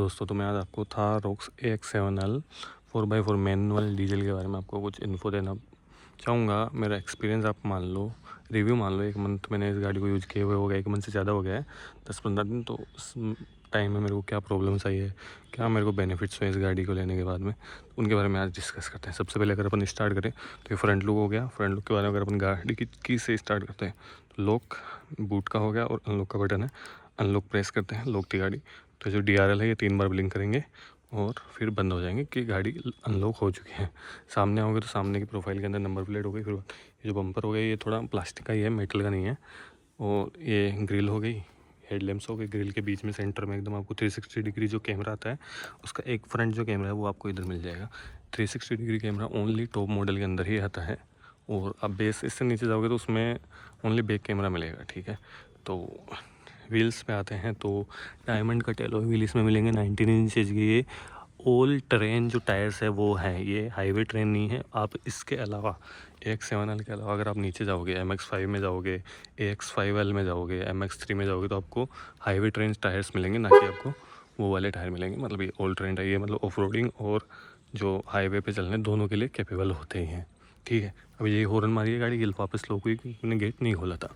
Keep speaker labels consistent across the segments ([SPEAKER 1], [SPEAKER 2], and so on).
[SPEAKER 1] दोस्तों तो मैं आज आपको Thar rocks AX7L 4x4 manual diesel के बारे में आपको कुछ इन्फो देना चाहूँगा। मेरा एक्सपीरियंस आप मान लो, रिव्यू मान लो। 1 मंथ मैंने इस गाड़ी को यूज़ किए हुए हो गया, 1 मंथ से ज़्यादा हो गया है, 10-15 दिन। तो उस टाइम में मेरे को क्या प्रॉब्लम्स आई है, क्या मेरे को बेनिफिट्स हुए इस गाड़ी को लेने के बाद में, उनके बारे में आज डिस्कस करते हैं। सबसे पहले अगर अपन स्टार्ट करें तो ये फ्रंट लुक हो गया। फ्रंट लुक के बारे में अगर अपन गाड़ी की से स्टार्ट करते हैं तो लॉक बूट का हो गया और अनलॉक का बटन है। अनलॉक प्रेस करते हैं, लॉक थी गाड़ी, तो जो DRL है ये 3 बार ब्लिंक करेंगे और फिर बंद हो जाएंगे कि गाड़ी अनलॉक हो चुकी है। सामने आओगे तो सामने की प्रोफाइल के अंदर नंबर प्लेट हो गई। फिर ये जो बम्पर हो गया ये थोड़ा प्लास्टिक का ही है, मेटल का नहीं है। और ये ग्रिल हो गई, हेडलैम्प्स हो गई। ग्रिल के बीच में सेंटर में एकदम आपको 360 डिग्री जो कैमरा आता है, उसका एक फ्रंट जो कैमरा है वो आपको इधर मिल जाएगा। 360 degree camera only top model के अंदर ही आता है। और अब बेस इससे नीचे जाओगे तो उसमें ओनली बैक कैमरा मिलेगा, ठीक है। तो व्हील्स पे आते हैं तो डायमंड कट एलॉय व्हील इसमें मिलेंगे 19 इंचेस के। ये ऑल ट्रेन जो टायर्स है वो हैं, ये हाईवे ट्रेन नहीं है। आप इसके अलावा AX7L के अलावा अगर आप नीचे जाओगे, MX5 में जाओगे, AX5L में जाओगे, MX3 में जाओगे, तो आपको हाईवे ट्रेन टायर्स मिलेंगे, ना कि आपको वो वाले टायर मिलेंगे। मतलब ये ऑल ट्रेन टायर, ये मतलब ऑफ रोडिंग और जो हाईवे पे चलने दोनों के लिए कैपेबल होते ही हैं, ठीक है। अब ये हॉर्न मारी है गाड़ी गिल वापस लो हुई क्योंकि मैंने गेट नहीं खोला था।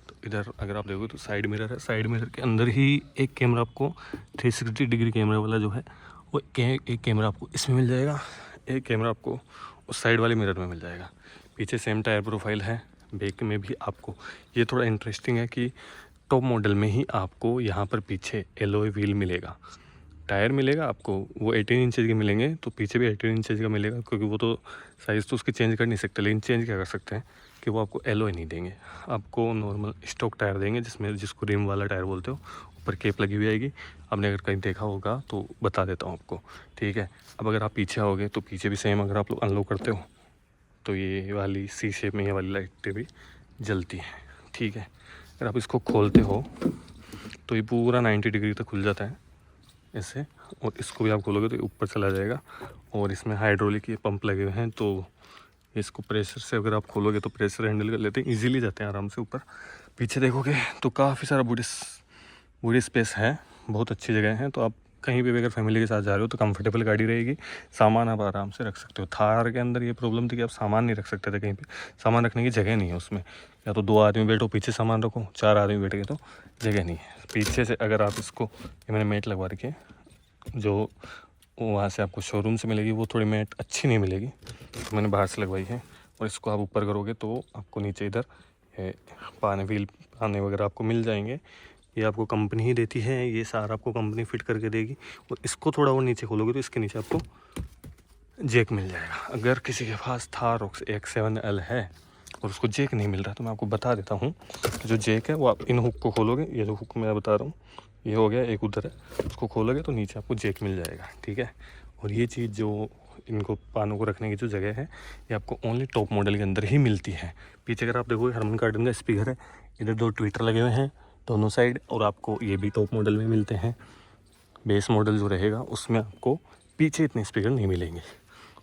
[SPEAKER 1] तो इधर अगर आप देखोगे तो साइड मिरर है। साइड मिरर के अंदर ही एक कैमरा आपको 360 डिग्री कैमरा वाला जो है वो एक कैमरा आपको इसमें मिल जाएगा, एक कैमरा आपको उस साइड वाले मिरर में मिल जाएगा। पीछे सेम टायर प्रोफाइल है। बैक में भी आपको ये थोड़ा इंटरेस्टिंग है कि टॉप मॉडल में ही आपको यहाँ पर पीछे एलॉय व्हील मिलेगा, टायर मिलेगा आपको। वो 18 इंचेस के मिलेंगे, तो पीछे भी 18 इंचेस का मिलेगा, क्योंकि वो तो साइज़ तो उसकी चेंज कर नहीं सकते। लेकिन चेंज क्या कर सकते हैं कि वो आपको एलॉय नहीं देंगे, आपको नॉर्मल स्टॉक टायर देंगे, जिसको रिम वाला टायर बोलते हो। ऊपर केप लगी हुई आएगी, आपने अगर कहीं देखा होगा तो बता देता हूँ आपको, ठीक है। अब अगर आप पीछे आओगे तो पीछे भी सेम, अगर आप लोग अनलॉक करते हो तो ये वाली सी शेप में ये वाली लाइटें भी जलती हैं, ठीक है। अगर आप इसको खोलते हो तो ये पूरा 90 डिग्री तक खुल जाता है ऐसे, और इसको भी आप खोलोगे तो ऊपर चला जाएगा। और इसमें हाइड्रोलिक ये पंप लगे हुए हैं, तो इसको प्रेशर से अगर आप खोलोगे तो प्रेशर हैंडल कर लेते हैं, इजीली जाते हैं आराम से ऊपर। पीछे देखोगे तो काफ़ी सारा बूटी स्पेस है, बहुत अच्छी जगह है। तो आप कहीं पे भी अगर फैमिली के साथ जा रहे हो तो कंफर्टेबल गाड़ी रहेगी, सामान आप आराम से रख सकते हो। थार के अंदर ये प्रॉब्लम थी कि आप सामान नहीं रख सकते थे कहीं पे, सामान रखने की जगह नहीं है उसमें। या तो 2 आदमी बैठो पीछे सामान रखो, 4 आदमी बैठ गए तो जगह नहीं है पीछे से। अगर आप इसको, ये मैंने मेट लगवा रखी है, जो वहाँ से आपको शोरूम से मिलेगी, वो थोड़ी मेट अच्छी नहीं मिलेगी, तो मैंने बाहर से लगवाई है। और इसको आप ऊपर करोगे तो आपको नीचे इधर व्हील पाने वगैरह आपको मिल जाएंगे। ये आपको कंपनी ही देती है, ये सारा आपको कंपनी फिट करके देगी। और इसको थोड़ा और नीचे खोलोगे तो इसके नीचे आपको जैक मिल जाएगा। अगर किसी के पास थार रॉक्स AX7L है और उसको जैक नहीं मिल रहा तो मैं आपको बता देता हूँ कि जो जैक है वो आप इन हुक को खोलोगे, ये जो हुक मैं बता रहा हूँ ये हो गया, एक उधर है, उसको खोलोगे तो नीचे आपको जैक मिल जाएगा, ठीक है। और ये चीज़ जो इनको पानों को रखने की जो जगह है, ये आपको ओनली टॉप मॉडल के अंदर ही मिलती है। पीछे अगर आप देखोगे हरमन कार्डन का स्पीकर है, इधर 2 ट्विटर लगे हुए हैं दोनों साइड, और आपको ये भी टॉप मॉडल में मिलते हैं। बेस मॉडल जो रहेगा उसमें आपको पीछे इतने स्पीकर नहीं मिलेंगे,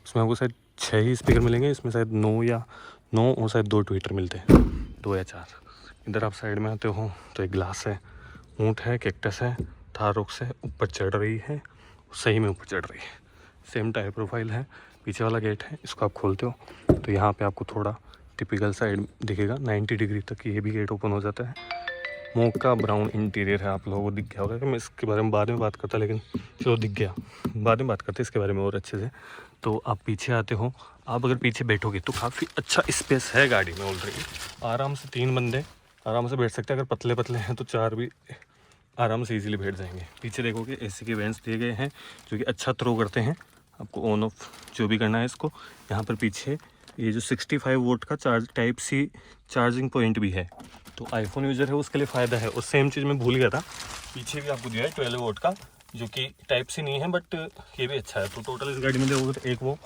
[SPEAKER 1] उसमें आपको शायद 6 ही स्पीकर मिलेंगे, इसमें शायद 9 और शायद 2 ट्विटर मिलते हैं, 2 या 4। इधर आप साइड में आते हो तो एक ग्लास है, ऊँट है, कैक्टस है, थार रॉक्स है, ऊपर चढ़ रही है, सही में ऊपर चढ़ रही है। सेम टायर प्रोफाइल है। पीछे वाला गेट है, इसको आप खोलते हो तो यहाँ पे आपको थोड़ा टिपिकल साइड दिखेगा, 90 डिग्री तक ये भी गेट ओपन हो जाता है। मोका ब्राउन इंटीरियर है, आप लोगों को दिख गया होगा कि मैं इसके बारे में बाद में बात करता, लेकिन चलो दिख गया, बाद में बात करते इसके बारे में और अच्छे से। तो आप पीछे आते हो, आप अगर पीछे बैठोगे तो काफ़ी अच्छा स्पेस है गाड़ी में ऑलरेडी, आराम से 3 बंदे आराम से बैठ सकते हैं। अगर पतले पतले हैं तो 4 भी आराम से इजीली बैठ जाएंगे। पीछे देखोगे एसी के वेंट्स दिए गए हैं जो कि अच्छा थ्रो करते हैं, आपको ऑन ऑफ जो भी करना है इसको। यहाँ पर पीछे ये जो 65 वोल्ट का टाइप सी चार्जिंग पॉइंट भी है, तो आईफोन यूज़र है उसके लिए फ़ायदा है। और सेम चीज़ मैं भूल गया था, पीछे भी आपको दिया है 12 वोल्ट का, जो कि टाइप सी नहीं है बट ये भी अच्छा है। तो टोटल इस गाड़ी में देखोगे तो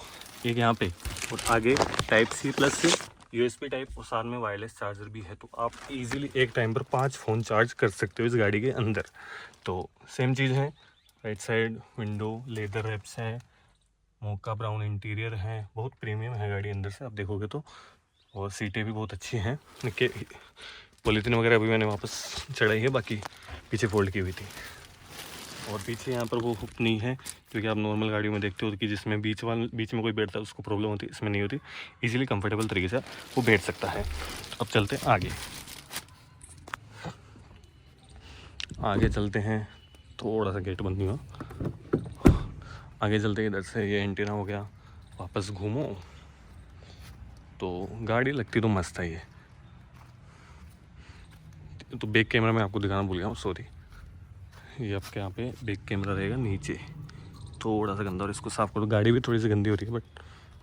[SPEAKER 1] एक यहाँ पे, और आगे type C plus USB type, और साथ में वायरलेस चार्जर भी है। तो आप इजीली एक टाइम पर 5 फ़ोन चार्ज कर सकते हो इस गाड़ी के अंदर। तो सेम चीज़ है, right side window leather wraps हैं, मोका ब्राउन इंटीरियर है, बहुत प्रीमियम है गाड़ी अंदर से आप देखोगे तो। और सीटें भी बहुत अच्छी हैं, के पॉलीथीन वगैरह अभी मैंने वापस चढ़ाई है, बाकी पीछे फोल्ड की हुई थी। और पीछे यहाँ पर वो हुक नहीं है, क्योंकि आप नॉर्मल गाड़ियों में देखते हो कि जिसमें बीच में कोई बैठता है उसको प्रॉब्लम होती है, इसमें नहीं होती, इजीली कंफर्टेबल तरीके से वो बैठ सकता है। अब चलते हैं आगे चलते हैं। थोड़ा सा गेट बंद नहीं हुआ, आगे चलते हैं। इधर से ये एंटीना हो गया, वापस घूमो तो गाड़ी लगती तो मस्त है। ये तो बैक कैमरा में आपको दिखाना भूल गया हूँ, सॉरी। ये आपके यहाँ पे बैक कैमरा रहेगा नीचे, थोड़ा सा गंदा, और इसको साफ करो। गाड़ी भी थोड़ी सी गंदी हो रही है, बट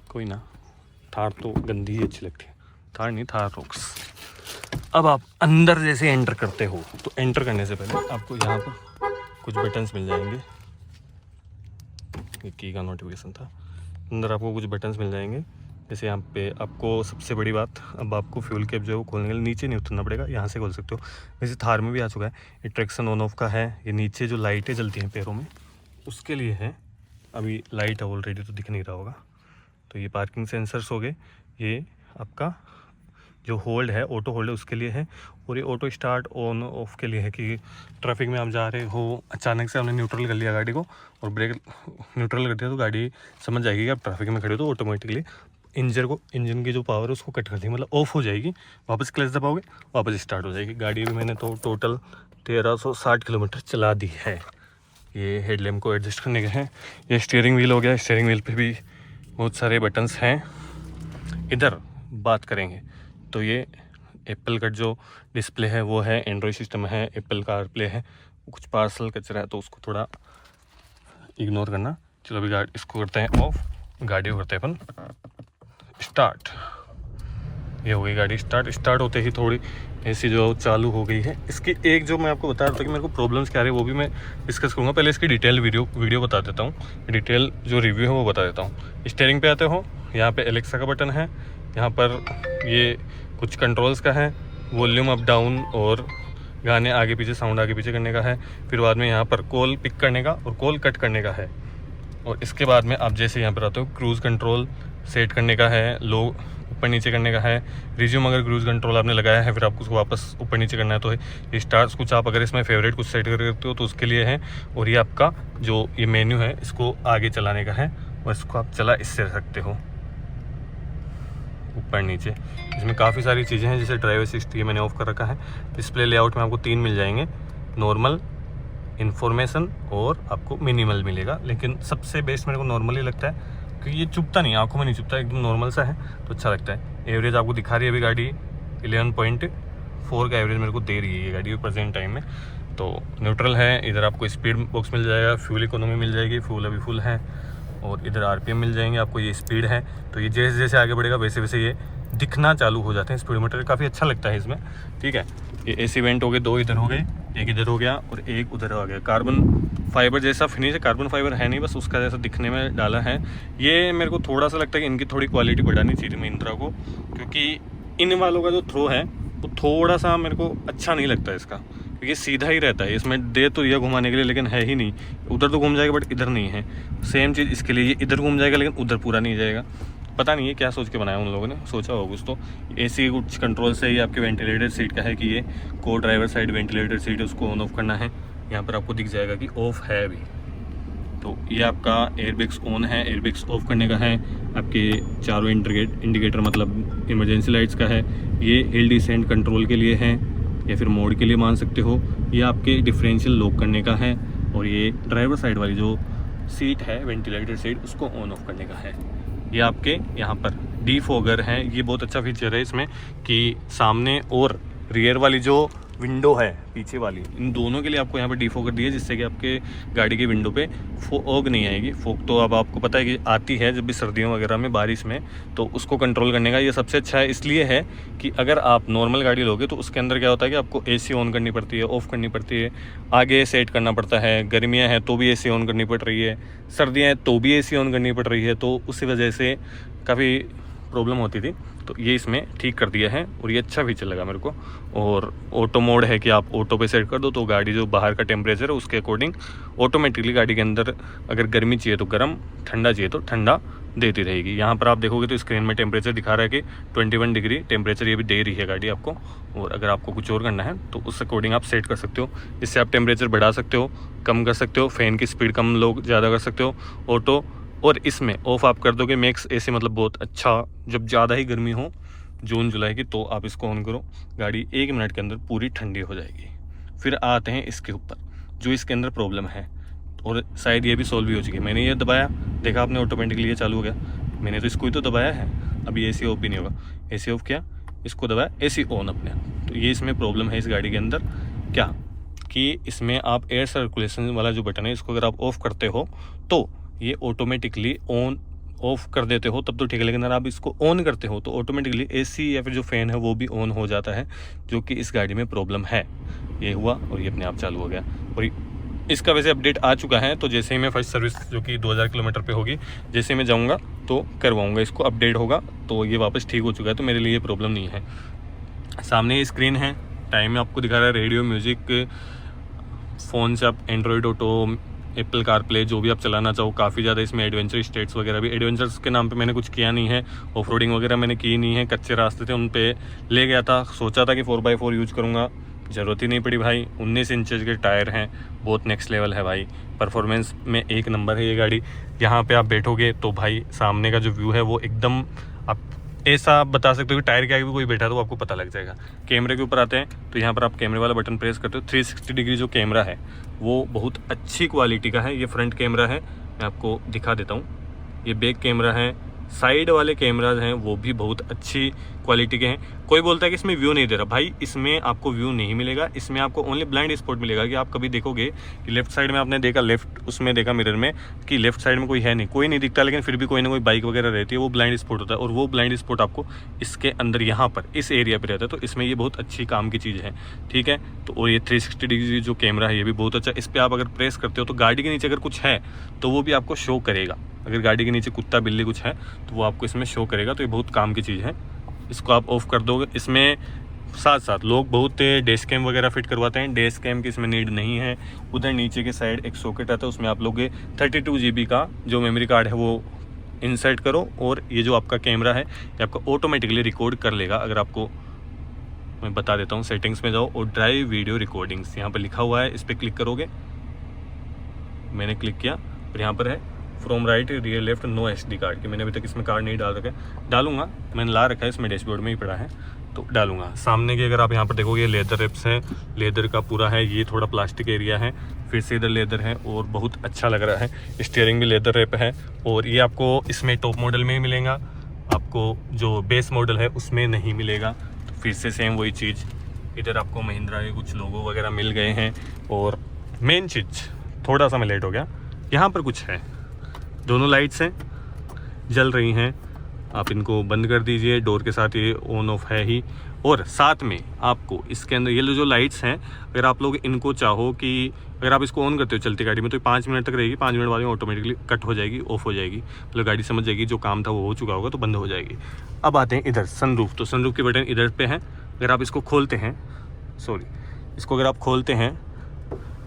[SPEAKER 1] कोई ना, थार तो गंदी ही अच्छी लगती है। थार नहीं, थार रॉक्स। अब आप अंदर जैसे एंटर करते हो तो एंटर करने से पहले आपको यहाँ पर कुछ बटन्स मिल जाएंगे। ये की का नोटिफिकेशन था। अंदर आपको कुछ बटन्स मिल जाएंगे, जैसे यहाँ पे आपको सबसे बड़ी बात, अब आपको फ्यूल कैप जो है वो खोलने के लिए नीचे नहीं उतरना पड़ेगा, यहाँ से खोल सकते हो। वैसे थार में भी आ चुका है। ये ट्रैक्शन ऑन ऑफ का है। ये नीचे जो लाइटें जलती हैं पैरों में, उसके लिए है। अभी लाइट है ऑलरेडी तो दिख नहीं रहा होगा। तो ये पार्किंग सेंसर्स हो गए। ये आपका जो होल्ड है, ऑटो होल्ड है, उसके लिए है। और ये ऑटो स्टार्ट ऑन ऑफ के लिए है कि ट्रैफिक में आप जा रहे हो, अचानक से आपने न्यूट्रल कर लिया गाड़ी को और ब्रेक न्यूट्रल कर दिया, तो गाड़ी समझ जाएगी कि आप ट्रैफिक में खड़े हो, तो ऑटोमेटिकली इंजन की जो पावर है उसको कट कर देगी, मतलब ऑफ हो जाएगी। वापस क्लच दबाओगे, वापस स्टार्ट हो जाएगी गाड़ी। भी मैंने तो टोटल 1360 किलोमीटर चला दी है। ये हेडलैम्प को एडजस्ट करने के हैं। ये स्टीयरिंग व्हील हो गया। स्टीयरिंग व्हील पे भी बहुत सारे बटन्स हैं। इधर बात करेंगे तो ये एप्पल का जो डिस्प्ले है वो है, एंड्रॉयड सिस्टम है, एप्पल कारप्ले है। कुछ पार्सल कचरा है तो उसको थोड़ा इग्नोर करना। चलो अभी गाड़ी इसको करते हैं ऑफ, गाड़ी को करते हैं अपन स्टार्ट। ये हो गई गाड़ी स्टार्ट होते ही थोड़ी ऐसी जो चालू हो गई है। इसकी एक जो मैं आपको बता रहा था कि मेरे को प्रॉब्लम्स क्या रही है, वो भी मैं डिस्कस करूँगा। पहले इसकी डिटेल वीडियो बता देता हूँ, डिटेल जो रिव्यू है वो बता देता हूँ। स्टीयरिंग पे आते हो, यहाँ पे एलेक्सा का बटन है। यहाँ पर ये कुछ कंट्रोल्स का है, वॉल्यूम अप डाउन और गाने आगे पीछे, साउंड आगे पीछे करने का है। फिर बाद में यहाँ पर कॉल पिक करने का और कॉल कट करने का है। और इसके बाद में आप जैसे यहाँ पर आते हो, क्रूज़ कंट्रोल सेट करने का है, लो ऊपर नीचे करने का है। रिज्यूम अगर क्रूज़ कंट्रोल आपने लगाया है, फिर आपको उसको वापस ऊपर नीचे करना है तो है। स्टार्स कुछ आप अगर इसमें फेवरेट कुछ सेट करते हो तो उसके लिए है। और ये आपका जो ये मेन्यू है इसको आगे चलाने का है, और इसको आप चला इससे सकते हो ऊपर नीचे। इसमें काफ़ी सारी चीज़ें हैं, जैसे ड्राइवर असिस्ट ये मैंने ऑफ कर रखा है। डिस्प्ले लेआउट में आपको 3 मिल जाएंगे, नॉर्मल, इन्फॉर्मेशन और आपको मिनिमल मिलेगा। लेकिन सबसे बेस्ट मेरे को नॉर्मल ही लगता है, क्योंकि ये चुभता नहीं, आंखों में नहीं चुभता, एकदम नॉर्मल सा है तो अच्छा लगता है। एवरेज आपको दिखा रही है अभी गाड़ी 11.4 का एवरेज मेरे को दे रही है ये गाड़ी प्रेजेंट टाइम में। तो न्यूट्रल है। इधर आपको स्पीड बॉक्स मिल जाएगा, फ्यूल इकोनॉमी मिल जाएगी, फ्यूल अभी फुल है, और इधर आरपीएम मिल जाएंगे आपको। ये स्पीड है, तो ये जैसे जैसे आगे बढ़ेगा वैसे वैसे ये दिखना चालू हो जाते हैं स्पीडोमीटर। काफ़ी अच्छा लगता है इसमें, ठीक है। ये एसी वेंट हो गए, 2 इधर हो गए, एक इधर हो गया और एक उधर आ गया। कार्बन फाइबर जैसा फिनिश है, कार्बन फाइबर है नहीं, बस उसका जैसा दिखने में डाला है। ये मेरे को थोड़ा सा लगता है कि इनकी थोड़ी क्वालिटी बढ़ानी चाहिए महिंद्रा को, क्योंकि इन वालों का जो थ्रो है वो थोड़ा सा मेरे को अच्छा नहीं लगता इसका, क्योंकि सीधा ही रहता है। इसमें दे तो यह घुमाने के लिए, लेकिन है ही नहीं। उधर तो घूम जाएगा बट इधर नहीं है। सेम चीज़ इसके लिए, ये इधर घूम जाएगा लेकिन उधर पूरा नहीं जाएगा। पता नहीं है क्या सोच के बनाया उन लोगों ने, सोचा होगा कुछ तो। एसी कुछ कंट्रोल से ही आपके वेंटिलेटर सीट का है कि ये को ड्राइवर साइड वेंटिलेटर सीट है, उसको ऑन ऑफ करना है। यहाँ पर आपको दिख जाएगा कि ऑफ है अभी। तो ये आपका एयरबैग्स ऑन है, एयरबैग्स ऑफ करने का है। आपके चारों इंडिकेटर मतलब इमरजेंसी लाइट्स का है। ये हिल डिसेंट कंट्रोल के लिए है, या फिर मोड के लिए मान सकते हो। ये आपके डिफरेंशियल लॉक करने का है। और ये ड्राइवर साइड वाली जो सीट है वेंटिलेटर सीट, उसको ऑन ऑफ करने का है। ये आपके यहाँ पर डीफॉगर है। ये बहुत अच्छा फीचर है इसमें कि सामने और रियर वाली जो विंडो है पीछे वाली, इन दोनों के लिए आपको यहाँ पर डीफॉगर दिए, जिससे कि आपके गाड़ी की विंडो पे फॉग नहीं आएगी। फॉग तो अब आपको पता है कि आती है जब भी सर्दियों वगैरह में, बारिश में, तो उसको कंट्रोल करने का ये सबसे अच्छा है। इसलिए है कि अगर आप नॉर्मल गाड़ी लोगे तो उसके अंदर क्या होता है कि आपको एसी ऑन करनी पड़ती है, ऑफ़ करनी पड़ती है, आगे सेट करना पड़ता है। गर्मियाँ हैं तो भी एसी ऑन करनी पड़ रही है, सर्दियाँ हैं तो भी एसी ऑन करनी पड़ रही है, तो उसी वजह से काफ़ी प्रॉब्लम होती थी। तो ये इसमें ठीक कर दिया है और ये अच्छा फीचर लगा मेरे को। और ऑटो मोड है कि आप ऑटो पे सेट कर दो तो गाड़ी जो बाहर का टेम्परेचर है उसके अकॉर्डिंग ऑटोमेटिकली गाड़ी के अंदर अगर गर्मी चाहिए तो गर्म, ठंडा चाहिए तो ठंडा देती रहेगी। यहाँ पर आप देखोगे तो स्क्रीन में टेम्परेचर दिखा रहा है कि 21 डिग्री टेम्परेचर ये भी दे रही है गाड़ी आपको। और अगर आपको कुछ और करना है तो उस अकॉर्डिंग आप सेट कर सकते हो। इससे आप टेम्परेचर बढ़ा सकते हो, कम कर सकते हो, फ़ैन की स्पीड कम लो ज़्यादा कर सकते हो, ऑटो। और इसमें ऑफ़ आप कर दोगे मैक्स एसी, मतलब बहुत अच्छा। जब ज़्यादा ही गर्मी हो जून जुलाई की, तो आप इसको ऑन करो, गाड़ी 1 मिनट के अंदर पूरी ठंडी हो जाएगी। फिर आते हैं इसके ऊपर जो इसके अंदर प्रॉब्लम है, और शायद ये भी सॉल्व भी हो चुकी है। मैंने ये दबाया, देखा आपने ऑटोमेटिकली ये चालू हो गया। मैंने तो इसको ही तो दबाया है, अभी एसी ऑफ भी नहीं होगा। एसी ऑफ किया, इसको दबाया, एसी ऑन अपने आप। तो ये इसमें प्रॉब्लम है इस गाड़ी के अंदर क्या, कि इसमें आप एयर सर्कुलेशन वाला जो बटन है, इसको अगर आप ऑफ़ करते हो तो ये ऑटोमेटिकली ऑन ऑफ़ कर देते हो तब तो ठीक है, लेकिन अगर आप इसको ऑन करते हो तो ऑटोमेटिकली एसी या फिर जो फ़ैन है वो भी ऑन हो जाता है, जो कि इस गाड़ी में प्रॉब्लम है। ये हुआ और ये अपने आप चालू हो गया। और इसका वैसे अपडेट आ चुका है, तो जैसे ही मैं फर्स्ट सर्विस जो कि 2000 किलोमीटर पे होगी, जैसे मैं जाऊंगा तो करवाऊंगा, इसको अपडेट होगा तो ये वापस ठीक हो चुका है, तो मेरे लिए प्रॉब्लम नहीं है। सामने स्क्रीन है, टाइम आपको दिखा रहा है, रेडियो, म्यूज़िक, फ़ोन से आप एंड्रॉयड ऑटो, एप्पल कारप्ले, जो भी आप चलाना चाहो। काफ़ी ज़्यादा इसमें एडवेंचर स्टेट्स वगैरह भी, एडवेंचर्स के नाम पे मैंने कुछ किया नहीं है, ऑफ रोडिंग वगैरह मैंने की नहीं है। कच्चे रास्ते थे उन पे ले गया था, सोचा था कि 4x4 यूज़ करूँगा, ज़रूरत ही नहीं पड़ी भाई। 19 इंचज़ के टायर हैं, बहुत नेक्स्ट लेवल है भाई। परफॉर्मेंस में एक नंबर है ये गाड़ी। यहाँ पे आप बैठोगे तो भाई सामने का जो व्यू है वो एकदम, आप ऐसा आप बता सकते हो कि टायर के आगे भी कोई बैठा तो आपको पता लग जाएगा। कैमरे के ऊपर आते हैं तो यहाँ पर आप कैमरे वाला बटन प्रेस करते हो, 360 डिग्री जो कैमरा है वो बहुत अच्छी क्वालिटी का है। ये फ्रंट कैमरा है, मैं आपको दिखा देता हूँ। ये बैक कैमरा है, साइड वाले कैमराज हैं वो भी बहुत अच्छी क्वालिटी के हैं। कोई बोलता है कि इसमें व्यू नहीं दे रहा, भाई इसमें आपको व्यू नहीं मिलेगा, इसमें आपको ओनली ब्लाइंड स्पॉट मिलेगा। कि आप कभी देखोगे कि लेफ्ट साइड में आपने देखा, लेफ्ट उसमें देखा मिरर में कि लेफ्ट साइड में कोई है नहीं, कोई नहीं दिखता, लेकिन फिर भी कोई ना कोई बाइक वगैरह रहती है, वो ब्लाइंड स्पॉट होता है। और वो ब्लाइंड स्पॉट आपको इसके अंदर यहाँ पर इस एरिया पर रहता है, तो इसमें ये बहुत अच्छी काम की चीज़ है, ठीक है। तो और ये 360 डिग्री जो कैमरा है ये भी बहुत अच्छा। इस पर आप अगर प्रेस करते हो तो गाड़ी के नीचे अगर कुछ है तो वो भी आपको शो करेगा। अगर गाड़ी के नीचे कुत्ता बिल्ली कुछ है तो वो आपको इसमें शो करेगा, तो ये बहुत काम की चीज़ है। इसको आप ऑफ कर दोगे। इसमें साथ साथ लोग बहुत डैश कैम वगैरह फिट करवाते हैं, डैश कैम की इसमें नीड नहीं है। उधर नीचे के साइड एक सॉकेट आता है, उसमें आप लोग 32 GB का जो मेमोरी कार्ड है वो इंसर्ट करो, और ये जो आपका कैमरा है ये आपका ऑटोमेटिकली रिकॉर्ड कर लेगा। अगर आपको मैं बता देता हूँ, सेटिंग्स में जाओ और ड्राइव वीडियो रिकॉर्डिंग्स यहाँ पर लिखा हुआ है, इस पर क्लिक करोगे। मैंने क्लिक किया, फिर यहाँ पर है from right rear left no SD card, कि मैंने अभी तक इसमें कार्ड नहीं डाल रखा है, डालूंगा। मैंने ला रखा है, इसमें डैशबोर्ड में ही पड़ा है तो डालूंगा। सामने की अगर आप यहाँ पर देखोगे लेदर रिप्स है, लेदर का पूरा है, ये थोड़ा प्लास्टिक एरिया है, फिर से इधर लेदर है और बहुत अच्छा लग रहा है। स्टीयरिंग भी लेदर रिप है, और ये आपको इसमें टॉप मॉडल में ही मिलेगा, आपको जो बेस मॉडल है उसमें नहीं मिलेगा। तो फिर से सेम वही चीज़, इधर आपको महिंद्रा के कुछ लोगो वगैरह मिल गए हैं। और मेन चीज़, थोड़ा सा मैं लेट हो गया, यहाँ पर कुछ है, दोनों लाइट्स हैं जल रही हैं, आप इनको बंद कर दीजिए, डोर के साथ ये ऑन ऑफ है ही। और साथ में आपको इसके अंदर ये जो लाइट्स हैं, अगर आप लोग इनको चाहो कि अगर आप इसको ऑन करते हो चलती गाड़ी में तो 5 मिनट तक रहेगी, 5 मिनट बाद में ऑटोमेटिकली कट हो जाएगी, ऑफ हो जाएगी, मतलब गाड़ी समझ जाएगी जो काम था वो हो चुका होगा तो बंद हो जाएगी। अब आते हैं इधर सनरूफ, तो सनरूफ के बटन इधर पे हैं। अगर आप इसको खोलते हैं, इसको अगर आप खोलते हैं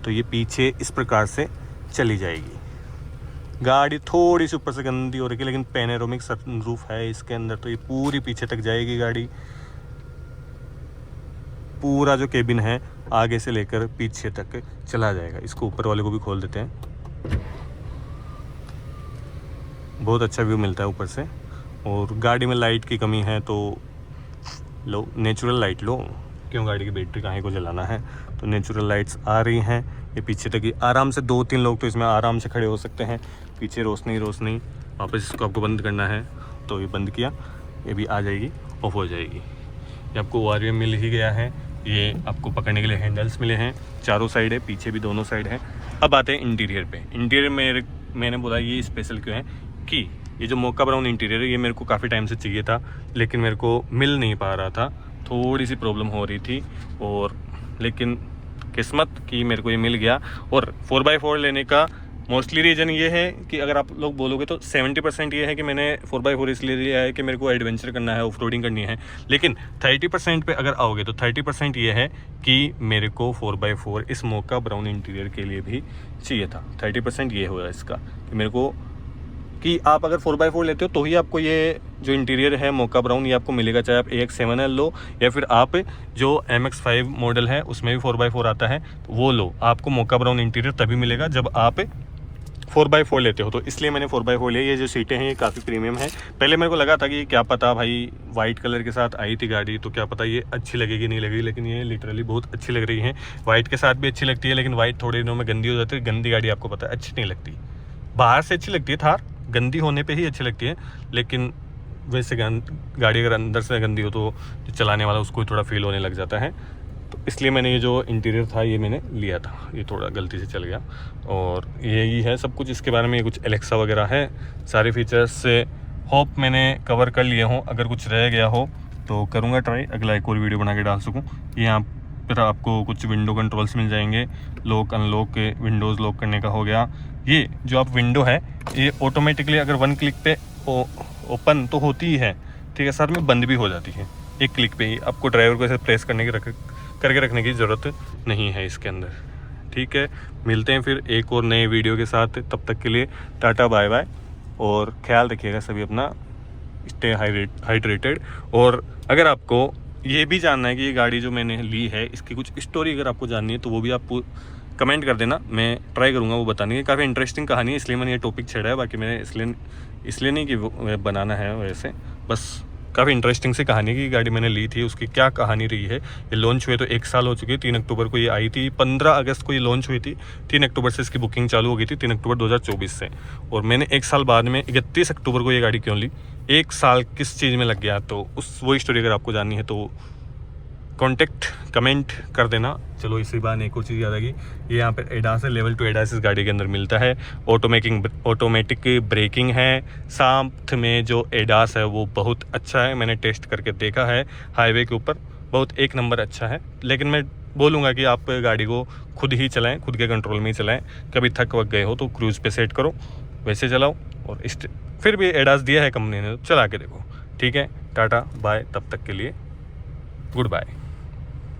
[SPEAKER 1] तो ये पीछे इस प्रकार से चली जाएगी। गाड़ी थोड़ी सी ऊपर से गंदी हो रही है, लेकिन पैनोरामिक सनरूफ है इसके अंदर, तो ये पूरी पीछे तक जाएगी गाड़ी। पूरा जो केबिन है आगे से लेकर पीछे तक चला जाएगा। इसको ऊपर वाले को भी खोल देते हैं, बहुत अच्छा व्यू मिलता है ऊपर से। और गाड़ी में लाइट की कमी है तो लो नेचुरल लाइट लो, क्यों गाड़ी की बैटरी काहे को जलाना है। तो नेचुरल लाइट्स आ रही हैं, ये पीछे तक ही आराम से 2-3 लोग तो इसमें आराम से खड़े हो सकते हैं। पीछे रोशनी वापस इसको आपको बंद करना है तो ये बंद किया, ये भी आ जाएगी, ऑफ हो जाएगी। ये आपको ORVM मिल ही गया है, ये आपको पकड़ने के लिए हैंडल्स मिले हैं, चारों साइड है, पीछे भी दोनों साइड है। अब आते हैं इंटीरियर पे। इंटीरियर में मैंने बोला ये स्पेशल क्यों है कि ये जो मोका ब्राउन इंटीरियर है ये मेरे को काफ़ी टाइम से चाहिए था, लेकिन मेरे को मिल नहीं पा रहा था, थोड़ी सी प्रॉब्लम हो रही थी। और लेकिन किस्मत कि मेरे को ये मिल गया। और 4x4 लेने का मोस्टली रीज़न ये है कि अगर आप लोग बोलोगे तो 70% ये है कि मैंने 4x4 इसलिए लिया है कि मेरे को एडवेंचर करना है, ऑफ रोडिंग करनी है। लेकिन 30% पे अगर आओगे तो 30% ये है कि मेरे को 4x4 इस मोका ब्राउन इंटीरियर के लिए भी चाहिए था। 30% ये हुआ इसका कि मेरे को कि आप अगर 4x4 लेते हो तो ही आपको ये जो इंटीरियर है मोका ब्राउन ये आपको मिलेगा, चाहे आप AX7L लो या फिर आप जो MX5 मॉडल है उसमें भी 4x4 आता है तो वो लो, आपको मोका ब्राउन इंटीरियर तभी मिलेगा जब आप 4x4 लेते हो। तो इसलिए मैंने 4x4 लिया। ये जो सीटें हैं ये काफ़ी प्रीमियम है। पहले मेरे को लगा था कि क्या पता भाई वाइट कलर के साथ आई थी गाड़ी तो क्या पता ये अच्छी लगेगी नहीं लगेगी, लेकिन ये लिटरली बहुत अच्छी लग रही है। वाइट के साथ भी अच्छी लगती है, लेकिन वाइट थोड़े दिनों में गंदी हो जाती है। गंदी गाड़ी आपको पता है अच्छी नहीं लगती, बाहर से अच्छी लगती है, थार गंदी होने पे ही अच्छी लगती है, लेकिन वैसे गाड़ी अगर अंदर से गंदी हो तो चलाने वाला उसको थोड़ा फील होने लग जाता है। तो इसलिए मैंने ये जो इंटीरियर था ये मैंने लिया था, ये थोड़ा गलती से चल गया। और यही है सब कुछ इसके बारे में, कुछ एलेक्सा वगैरह है, सारे फीचर्स से होप मैंने कवर कर लिए हों। अगर कुछ रह गया हो तो करूँगा ट्राई, अगला एक और वीडियो बना के डाल सकूँ। यहाँ पर आपको कुछ विंडो कंट्रोल्स मिल जाएंगे, लॉक अनलॉक के, विंडोज़ लॉक करने का हो गया। ये जो आप विंडो है ये ऑटोमेटिकली अगर 1 क्लिक पे ओपन तो होती ही है, ठीक है, साथ में बंद भी हो जाती है 1 क्लिक पे ही। आपको ड्राइवर को ऐसे प्रेस करके रखने की ज़रूरत नहीं है इसके अंदर, ठीक है। मिलते हैं फिर एक और नए वीडियो के साथ, तब तक के लिए टाटा बाय बाय, और ख्याल रखिएगा सभी अपना, स्टे हाइड्रेटेड। और अगर आपको ये भी जानना है कि ये गाड़ी जो मैंने ली है इसकी कुछ स्टोरी अगर आपको जाननी है तो वो भी आप कमेंट कर देना, मैं ट्राई करूँगा वो बताने की। काफ़ी इंटरेस्टिंग कहानी है इसलिए मैंने ये टॉपिक छेड़ा है, बाकी मैंने इसलिए नहीं कि बनाना है वैसे, बस काफ़ी इंटरेस्टिंग सी कहानी की गाड़ी मैंने ली थी, उसकी क्या कहानी रही है। ये लॉन्च हुए तो 1 साल हो चुकी है, 3 अक्टूबर को ये आई थी, 15 अगस्त को ये लॉन्च हुई थी, 3 अक्टूबर से इसकी बुकिंग चालू हो गई थी, 3 अक्टूबर 2024 से। और मैंने 1 साल बाद में 31 अक्टूबर को ये गाड़ी क्यों ली, 1 साल किस चीज़ में लग गया, तो वो स्टोरी अगर आपको जाननी है तो कमेंट कर देना। चलो इसी बार एक और चीज़ याद आएगी, ये यहाँ पे एडास है, लेवल 2 एडास इस गाड़ी के अंदर मिलता है। ऑटोमेटिक ब्रेकिंग है, साथ में जो एडास है वो बहुत अच्छा है, मैंने टेस्ट करके देखा है हाईवे के ऊपर, बहुत 1 नंबर अच्छा है। लेकिन मैं बोलूँगा कि आप गाड़ी को खुद ही चलाएँ, खुद के कंट्रोल में ही चलाएँ। कभी थक वक गए हो तो क्रूज़ पे सेट करो, वैसे चलाओ। और फिर भी एडास दिया है कंपनी ने तो चला के देखो, ठीक है। टाटा बाय, तब तक के लिए गुड बाय।